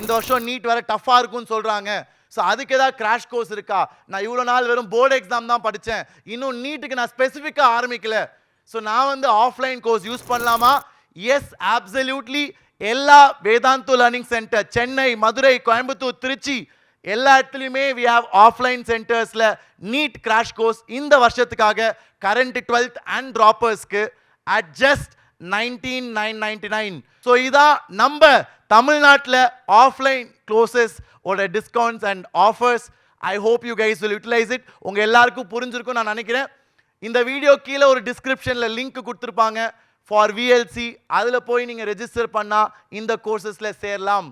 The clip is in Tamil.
இந்த வருஷம் நீட் வேற டஃப்பாக இருக்கும்னு சொல்கிறாங்க. ஸோ அதுக்கு ஏதாவது கிராஷ் கோர்ஸ் இருக்கா? நான் இவ்வளோ நாள் வெறும் போர்டு எக்ஸாம் தான் படித்தேன், இன்னும் நீட்டுக்கு நான் ஸ்பெசிஃபிக்காக ஆரம்பிக்கல. ஸோ நான் வந்து ஆஃப்லைன் கோர்ஸ் யூஸ் பண்ணலாமா? Yes, absolutely. எல்லா வேதாந்து லேர்னிங் சென்டர், சென்னை, மதுரை, கோயம்புத்தூர், திருச்சி, எல்லா இடத்துலையுமே வி ஹேவ் ஆஃப்லைன் சென்டர்ஸில் நீட் கிராஷ் கோர்ஸ் இந்த வருஷத்துக்காக கரண்ட் 12th அண்ட் ட்ராப்பர்ஸ்க்கு அட் ஜஸ்ட் 19,999. ஸோ இதான் நம்ம தமிழ்நாட்டில் ஆஃப்லைன் கோர்சஸ் ஓட discounts and offers. I hope you guys will utilise it. உங்கள் எல்லாருக்கும் புரிஞ்சிருக்கும் நான் நினைக்கிறேன். இந்த வீடியோ கீழே ஒரு டிஸ்கிரிப்ஷனில் லிங்க் கொடுத்துருப்பாங்க ஃபார் விஎல்சி. அதில் போய் நீங்கள் ரெஜிஸ்டர் பண்ணால் இந்த கோர்சஸில் சேரலாம்.